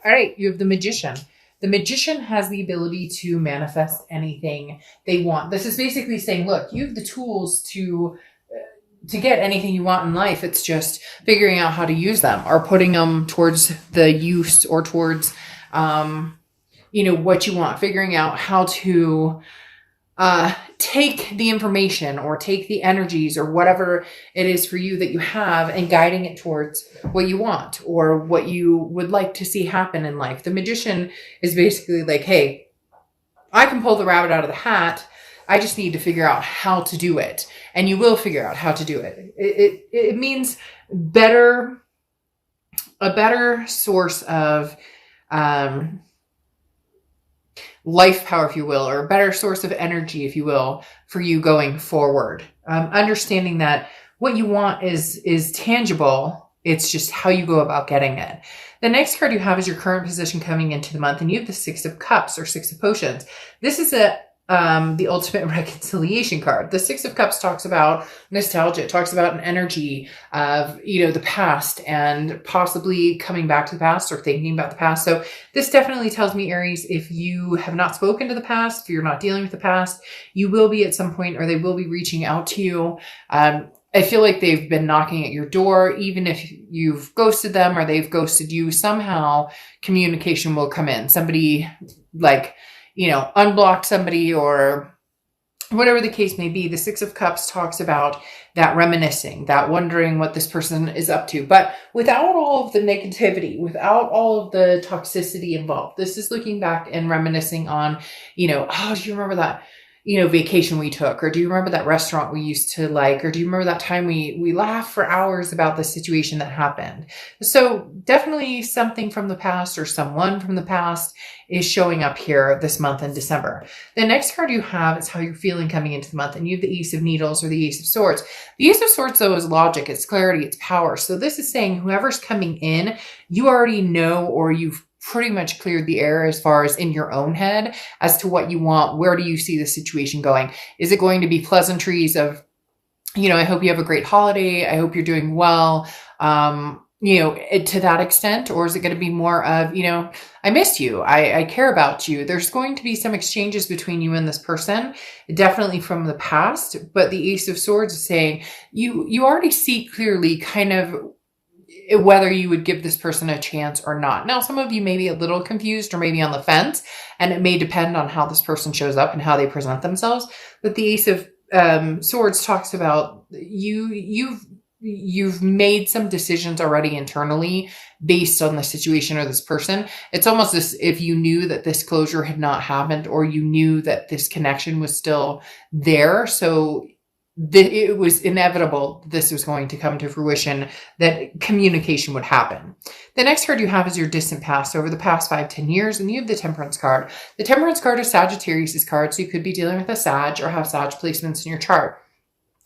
All right, you have the Magician. The Magician has the ability to manifest anything they want. This is basically saying, look, you have the tools to get anything you want in life. It's just figuring out how to use them or putting them towards the use or towards, what you want, figuring out how to take the information or take the energies or whatever it is for you that you have and guiding it towards what you want or what you would like to see happen in life. The Magician is basically like, hey, I can pull the rabbit out of the hat. I just need to figure out how to do it. And you will figure out how to do it. It means a better source of, life power, if you will, or a better source of energy, if you will, for you going forward. Understanding that what you want is tangible. It's just how you go about getting it. The next card you have is your current position coming into the month, and you have the Six of Cups or Six of Potions. This is the ultimate reconciliation card. The Six of Cups talks about nostalgia. It talks about an energy of, the past and possibly coming back to the past or thinking about the past. So this definitely tells me, Aries, if you have not spoken to the past, if you're not dealing with the past, you will be at some point, or they will be reaching out to you. I feel like they've been knocking at your door. Even if you've ghosted them or they've ghosted you, somehow communication will come in. Somebody unblock somebody or whatever the case may be. The Six of Cups talks about that reminiscing, that wondering what this person is up to, but without all of the negativity, without all of the toxicity involved. This is looking back and reminiscing on, do you remember that, vacation we took? Or do you remember that restaurant we used to like? Or do you remember that time we laughed for hours about the situation that happened? So definitely something from the past or someone from the past is showing up here this month in December. The next card you have is how you're feeling coming into the month, and you have the Ace of Needles or the Ace of Swords. The Ace of Swords, though, is logic, it's clarity, it's power. So this is saying whoever's coming in, you already know, or you've pretty much cleared the air as far as in your own head as to what you want. Where do you see the situation going? Is it going to be pleasantries of, I hope you have a great holiday. I hope you're doing well. To that extent, or is it going to be more of, I missed you. I care about you. There's going to be some exchanges between you and this person, definitely from the past, but the Ace of Swords is saying you already see clearly kind of whether you would give this person a chance or not. Now, some of you may be a little confused or maybe on the fence, and it may depend on how this person shows up and how they present themselves. But the Ace of Swords talks about you've made some decisions already internally based on the situation or this person. It's almost as if you knew that this closure had not happened, or you knew that this connection was still there. So it was inevitable this was going to come to fruition, that communication would happen. The next card you have is your distant past, over the past 5-10 years, and you have the Temperance card. The Temperance card is Sagittarius' card, so you could be dealing with a Sag or have Sag placements in your chart.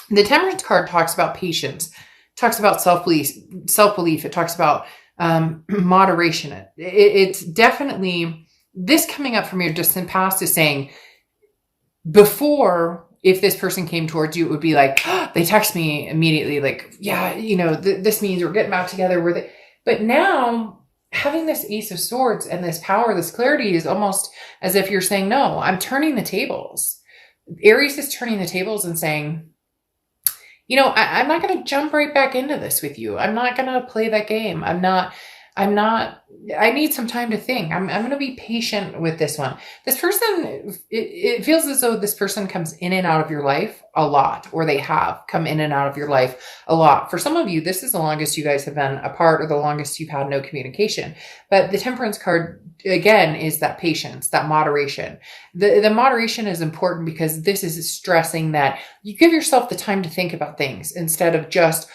The Temperance card talks about patience, talks about self-belief. It talks about moderation. It's definitely, this coming up from your distant past is saying, before, if this person came towards you, it would be like, they text me immediately, like, yeah, this means we're getting back together. But now, having this Ace of Swords and this power, this clarity, is almost as if you're saying, no, I'm turning the tables. Aries is turning the tables and saying, I'm not going to jump right back into this with you. I'm not going to play that game. I need some time to think. I'm going to be patient with this one. This person, it feels as though this person comes in and out of your life a lot, or they have come in and out of your life a lot. For some of you, this is the longest you guys have been apart, or the longest you've had no communication. But the Temperance card, again, is that patience, that moderation. The moderation is important because this is stressing that you give yourself the time to think about things instead of just,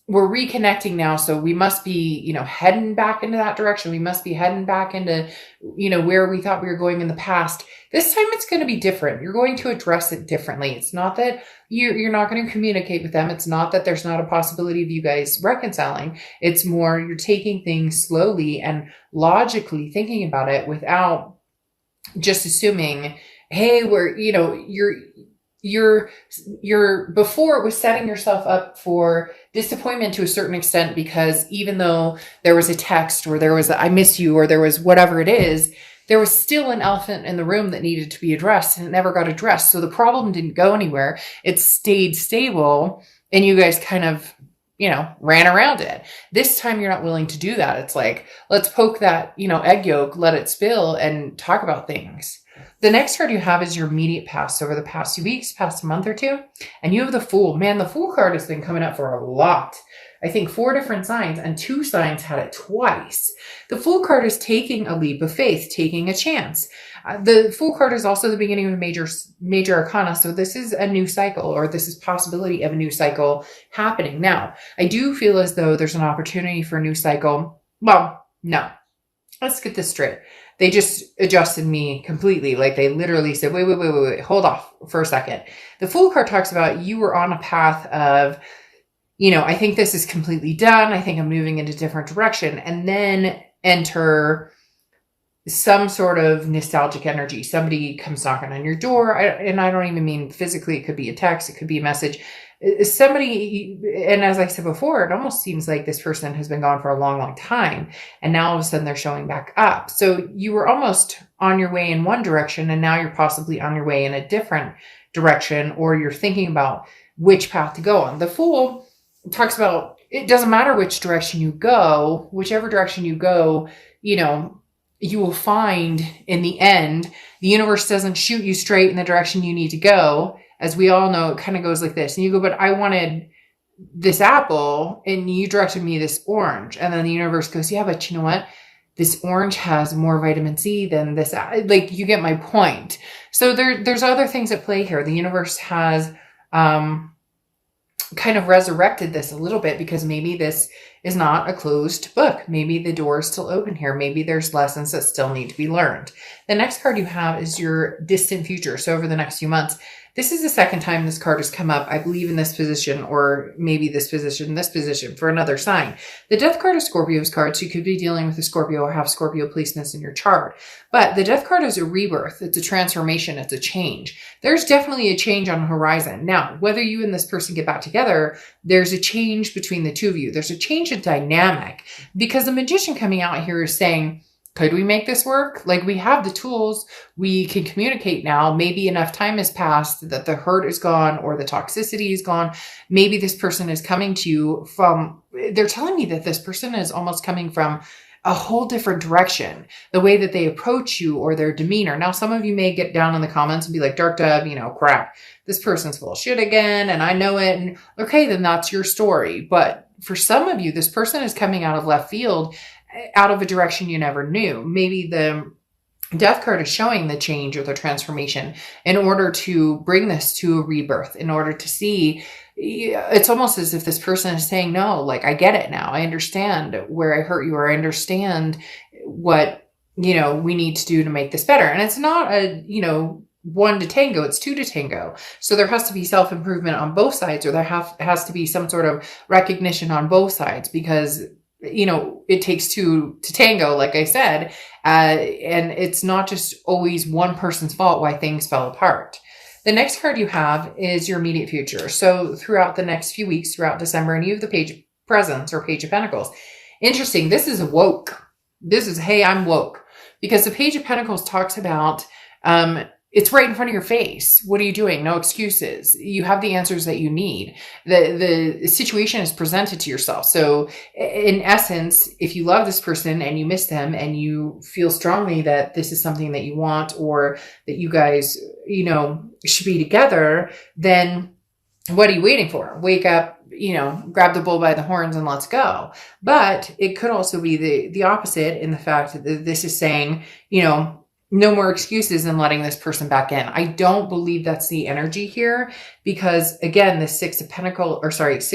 we're reconnecting now, so we must be, heading back into that direction. We must be heading back into, where we thought we were going in the past. This time it's going to be different. You're going to address it differently. It's not that you're not going to communicate with them. It's not that there's not a possibility of you guys reconciling. It's more you're taking things slowly and logically thinking about it without just assuming, hey, you're before it was setting yourself up for disappointment to a certain extent, because even though there was a text or there was a, I miss you, or there was whatever it is, there was still an elephant in the room that needed to be addressed, and it never got addressed. So the problem didn't go anywhere. It stayed stable, and you guys kind of, ran around it. This time you're not willing to do that. It's like, let's poke that, egg yolk, let it spill, and talk about things. The next card you have is your immediate past, over the past 2 weeks, past a month or two. And you have the Fool. Man, the Fool card has been coming up for a lot. I think 4 different signs, and 2 signs had it twice. The Fool card is taking a leap of faith, taking a chance. The Fool card is also the beginning of a major arcana. So this is a new cycle, or this is possibility of a new cycle happening. Now, I do feel as though there's an opportunity for a new cycle. Well, no. Let's get this straight. They just adjusted me completely. Like, they literally said, wait, hold off for a second. The Fool card talks about you were on a path of, I think this is completely done. I think I'm moving in a different direction. And then enter some sort of nostalgic energy. Somebody comes knocking on your door. And I don't even mean physically. It could be a text. It could be a message. Somebody, and as I said before, it almost seems like this person has been gone for a long, long time. And now all of a sudden they're showing back up. So you were almost on your way in one direction, and now you're possibly on your way in a different direction, or you're thinking about which path to go on. The Fool talks about it doesn't matter which direction you go, whichever direction you go, you will find in the end, the universe doesn't shoot you straight in the direction you need to go. As we all know, it kind of goes like this. And you go, but I wanted this apple and you directed me this orange. And then the universe goes, yeah, but you know what? This orange has more vitamin C than this. Like, you get my point. So there's other things at play here. The universe has kind of resurrected this a little bit, because maybe this is not a closed book. Maybe the door is still open here. Maybe there's lessons that still need to be learned. The next card you have is your distant future. So over the next few months, this is the second time this card has come up, I believe, in this position, or maybe this position for another sign. The Death card is Scorpio's card, so you could be dealing with a Scorpio or have Scorpio placements in your chart. But the Death card is a rebirth. It's a transformation. It's a change. There's definitely a change on the horizon. Now, whether you and this person get back together, there's a change between the two of you. There's a change in dynamic, because the Magician coming out here is saying, could we make this work? Like, we have the tools. We can communicate now. Maybe enough time has passed that the hurt is gone, or the toxicity is gone. Maybe this person is coming to you from, they're telling me that this person is almost coming from a whole different direction. The way that they approach you, or their demeanor. Now, some of you may get down in the comments and be like, Dark Dove, crap, this person's full of shit again, and I know it. And okay, then that's your story. But for some of you, this person is coming out of left field, out of a direction you never knew. Maybe the Death card is showing the change or the transformation in order to bring this to a rebirth, in order to see. It's almost as if this person is saying, no, like, I get it now. I understand where I hurt you, or I understand what, we need to do to make this better. And it's not a, 1 to tango, it's 2 to tango. So there has to be self-improvement on both sides, or there has to be some sort of recognition on both sides, because it takes 2 to tango, like I said, and it's not just always one person's fault why things fell apart. The next card you have is your immediate future. So throughout the next few weeks, throughout December, and you have the Page of Presents, or Page of Pentacles. Interesting. This is woke. This is, hey, I'm woke. Because the Page of Pentacles talks about, it's right in front of your face. What are you doing? No excuses. You have the answers that you need. The situation is presented to yourself. So in essence, if you love this person and you miss them, and you feel strongly that this is something that you want, or that you guys, should be together, then what are you waiting for? Wake up, grab the bull by the horns and let's go. But it could also be the opposite, in the fact that this is saying, no more excuses and letting this person back in. I don't believe that's the energy here, because again, the Six of Potions,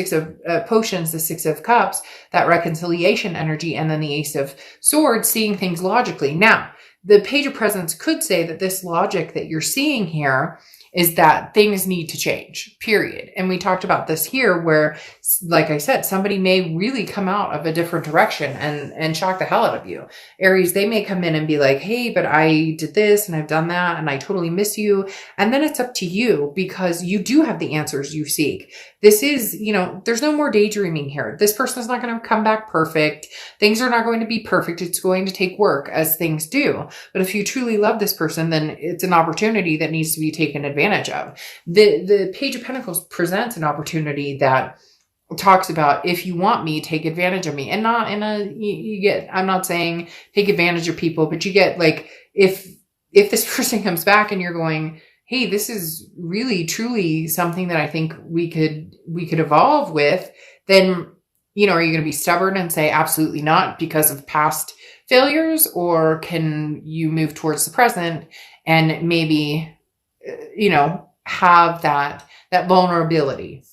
the Six of Cups, that reconciliation energy, and then the Ace of Swords, seeing things logically. Now, the Page of Presents could say that this logic that you're seeing here is that things need to change, period. And we talked about this here, where like I said, somebody may really come out of a different direction and shock the hell out of you. Aries, they may come in and be like, hey, but I did this and I've done that and I totally miss you. And then it's up to you, because you do have the answers you seek. This is, there's no more daydreaming here. This person is not going to come back perfect. Things are not going to be perfect. It's going to take work, as things do. But if you truly love this person, then it's an opportunity that needs to be taken advantage of. The Page of Pentacles presents an opportunity that talks about, if you want me, take advantage of me. And not in a, you get, I'm not saying take advantage of people, but you get like, if this person comes back and you're going, hey, this is really truly something that I think we could evolve with, then, are you going to be stubborn and say absolutely not because of past failures? Or can you move towards the present and maybe, have that vulnerability?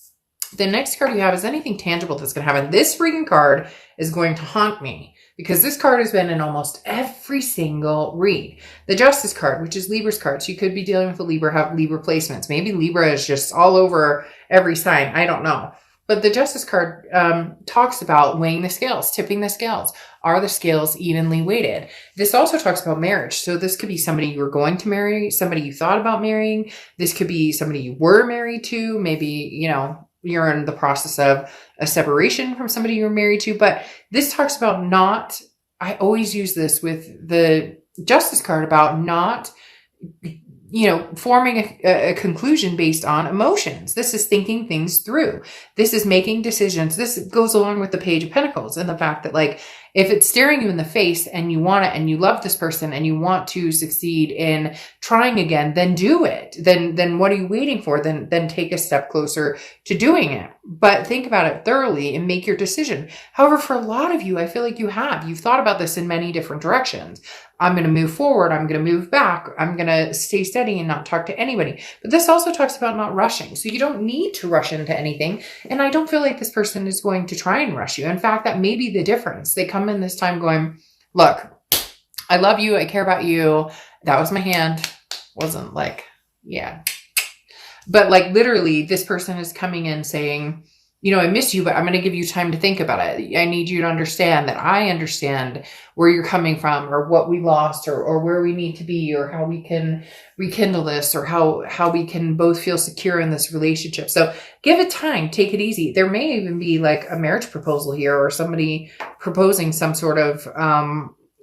The next card you have is anything tangible that's going to happen. This freaking card is going to haunt me, because this card has been in almost every single read. The Justice card, which is Libra's card. So you could be dealing with a Libra, have Libra placements. Maybe Libra is just all over every sign. I don't know. But the Justice card talks about weighing the scales, tipping the scales. Are the scales evenly weighted? This also talks about marriage. So this could be somebody you were going to marry, somebody you thought about marrying. This could be somebody you were married to. Maybe, you're in the process of a separation from somebody you were married to. But this talks about not, I always use this with the Justice card, about not, forming a conclusion based on emotions. This is thinking things through. This is making decisions. This goes along with the Page of Pentacles and the fact that, like, if it's staring you in the face and you want it and you love this person and you want to succeed in trying again, then do it. Then what are you waiting for? Then take a step closer to doing it. But think about it thoroughly and make your decision. However, for a lot of you, I feel like you've thought about this in many different directions. I'm going to move forward. I'm going to move back. I'm going to stay steady and not talk to anybody. But this also talks about not rushing. So you don't need to rush into anything. And I don't feel like this person is going to try and rush you. In fact, that may be the difference. They come in this time going, look, I love you. I care about you. That was my hand. Wasn't like, yeah. But like literally this person is coming in saying, I miss you, but I'm going to give you time to think about it. I need you to understand that I understand where you're coming from, or what we lost, or where we need to be, or how we can rekindle this, or how we can both feel secure in this relationship. So give it time, take it easy. There may even be like a marriage proposal here, or somebody proposing some sort of,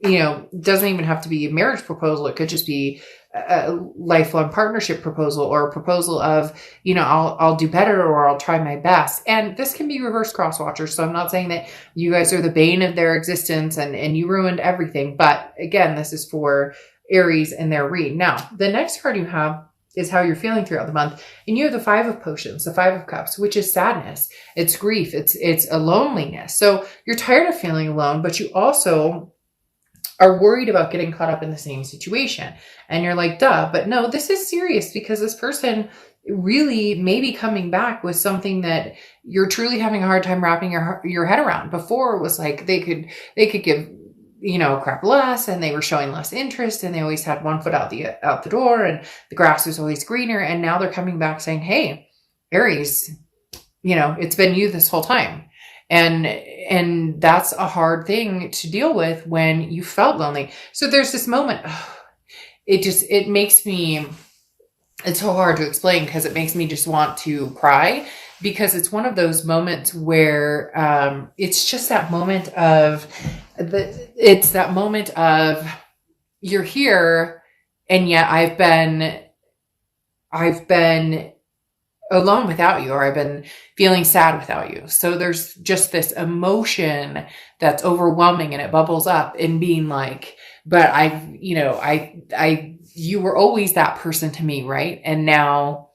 doesn't even have to be a marriage proposal. It could just be a lifelong partnership proposal, or a proposal of, I'll do better, or I'll try my best. And this can be reverse cross watchers. So I'm not saying that you guys are the bane of their existence and you ruined everything. But again, this is for Aries and their read. Now, the next card you have is how you're feeling throughout the month. And you have the Five of Potions, the Five of Cups, which is sadness. It's grief. It's a loneliness. So you're tired of feeling alone, but you also are worried about getting caught up in the same situation. And you're like, duh, but no, this is serious, because this person really may be coming back with something that you're truly having a hard time wrapping your head around. Before it was like they could give, crap less, and they were showing less interest, and they always had one foot out the door, and the grass was always greener. And now they're coming back saying, hey, Aries, it's been you this whole time. And that's a hard thing to deal with when you felt lonely. So there's this moment, it makes me, it's so hard to explain, because it makes me just want to cry, because it's one of those moments where it's just that moment of, you're here, and yet I've been alone without you, or I've been feeling sad without you. So there's just this emotion that's overwhelming, and it bubbles up in being like, but you were always that person to me, right? And now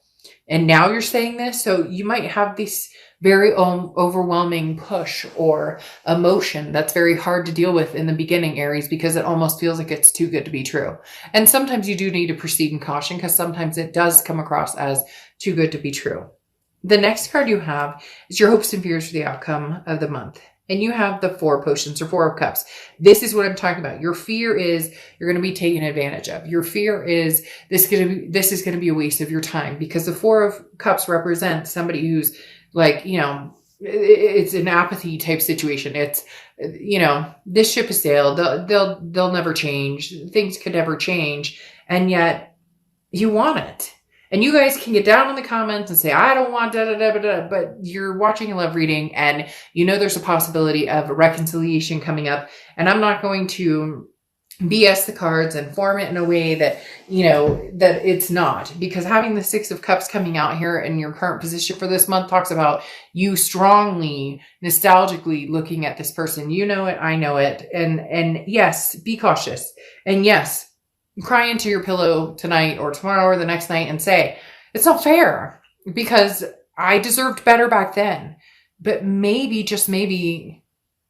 you're saying this. So you might have this very overwhelming push or emotion that's very hard to deal with in the beginning, Aries, because it almost feels like it's too good to be true. And sometimes you do need to proceed in caution, because sometimes it does come across as too good to be true. The next card you have is your hopes and fears for the outcome of the month. And you have the Four of Potions, or Four of Cups. This is what I'm talking about. Your fear is you're going to be taken advantage of. Your fear is this is going to be a waste of your time, because the Four of Cups represents somebody who's like, it's an apathy type situation. It's, this ship has sailed. They'll never change. Things could never change. And yet you want it. And you guys can get down in the comments and say, I don't want da da da da da, but you're watching a love reading and there's a possibility of a reconciliation coming up. And I'm not going to BS the cards and form it in a way that, that it's not, because having the Six of Cups coming out here in your current position for this month talks about you strongly, nostalgically looking at this person. You know it, I know it. And yes, be cautious. And yes, cry into your pillow tonight or tomorrow or the next night and say, it's not fair because I deserved better back then. But maybe, just maybe,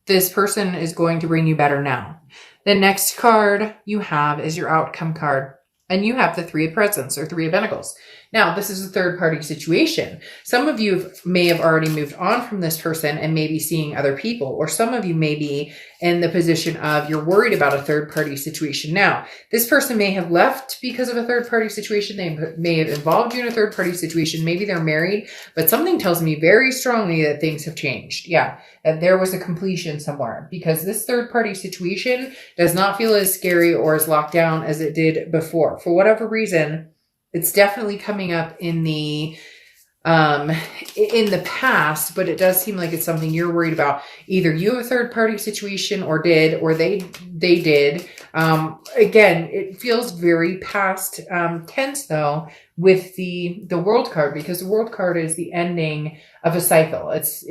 this person is going to bring you better now. The next card you have is your outcome card. And you have the Three of Presents or Three of Pentacles. Now, this is a third party situation. Some of you may have already moved on from this person and may be seeing other people, or some of you may be in the position of you're worried about a third party situation. Now, this person may have left because of a third party situation. They may have involved you in a third party situation. Maybe they're married, but something tells me very strongly that things have changed. Yeah, that there was a completion somewhere, because this third party situation does not feel as scary or as locked down as it did before. For whatever reason, it's definitely coming up in the past, but it does seem like it's something you're worried about. Either you have a third party situation or they did. Again, it feels very past tense though with the World card, because the World card is the ending of a cycle. It's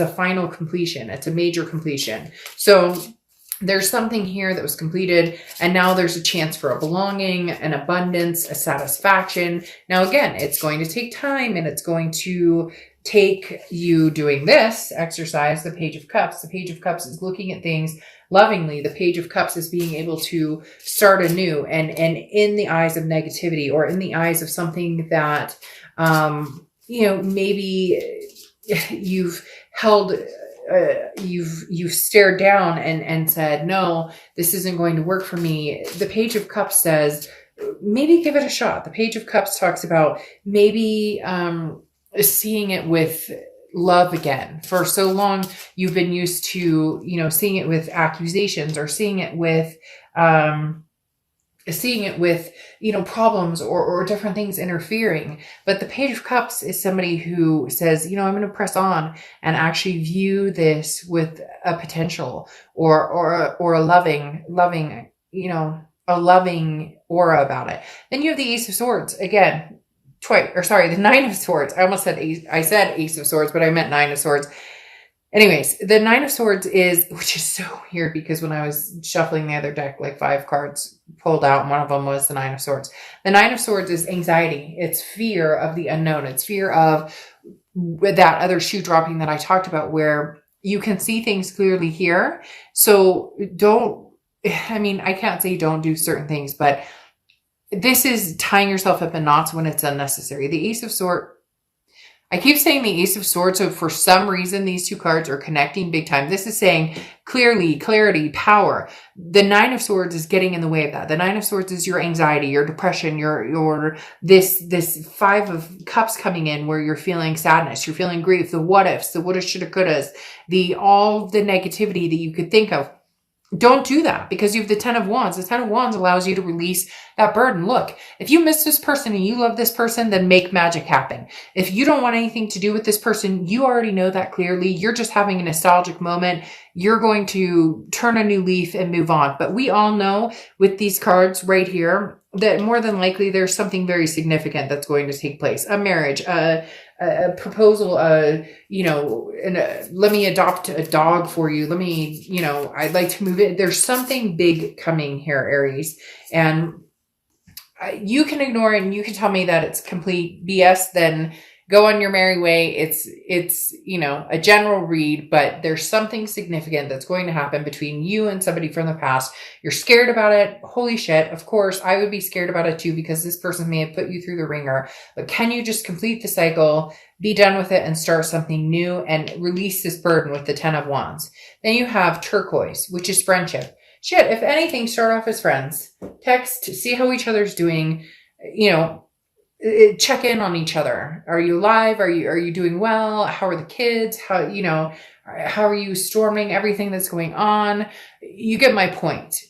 a final completion. It's a major completion. So there's something here that was completed, and now there's a chance for a belonging, an abundance, a satisfaction. Now, again, it's going to take time, and it's going to take you doing this exercise, the Page of Cups. The Page of Cups is looking at things lovingly. The Page of Cups is being able to start anew, and in the eyes of negativity, or in the eyes of something that, maybe you've held... you've stared down and said, no, this isn't going to work for me. The Page of Cups says, maybe give it a shot. The Page of Cups talks about maybe seeing it with love again. For so long, you've been used to, seeing it with accusations, or seeing it with problems or different things interfering. But the Page of Cups is somebody who says, I'm going to press on and actually view this with a potential or a loving, a loving aura about it. Then you have the Ace of Swords again, the Nine of Swords. I almost said Ace of Swords, but I meant Nine of Swords. Anyways, the Nine of Swords which is so weird, because when I was shuffling the other deck, like 5 cards pulled out, and one of them was the Nine of Swords. The Nine of Swords is anxiety. It's fear of the unknown. It's fear of that other shoe dropping that I talked about, where you can see things clearly here. So I can't say don't do certain things, but this is tying yourself up in knots when it's unnecessary. The Ace of Swords, I keep saying the Ace of Swords, so for some reason, these two cards are connecting big time. This is saying clarity, power. The Nine of Swords is getting in the way of that. The Nine of Swords is your anxiety, your depression, your this Five of Cups coming in, where you're feeling sadness, you're feeling grief, the what ifs, the woulda, shoulda, couldas, all the negativity that you could think of. Don't do that, because you have the Ten of Wands. The Ten of Wands allows you to release that burden. Look, if you miss this person and you love this person, then make magic happen. If you don't want anything to do with this person, you already know that clearly. You're just having a nostalgic moment. You're going to turn a new leaf and move on. But we all know with these cards right here that more than likely there's something very significant that's going to take place. A marriage, a proposal, let me adopt a dog for you. I'd like to move it. There's something big coming here, Aries. And you can ignore it and you can tell me that it's complete BS, then go on your merry way. It's a general read, but there's something significant that's going to happen between you and somebody from the past. You're scared about it. Holy shit. Of course, I would be scared about it too, because this person may have put you through the ringer. But can you just complete the cycle, be done with it, and start something new and release this burden with the Ten of Wands? Then you have turquoise, which is friendship. Shit, if anything, start off as friends. Text, see how each other's doing, check in on each other. Are you alive? Are you doing well? How are the kids? How are you storming everything that's going on? You get my point.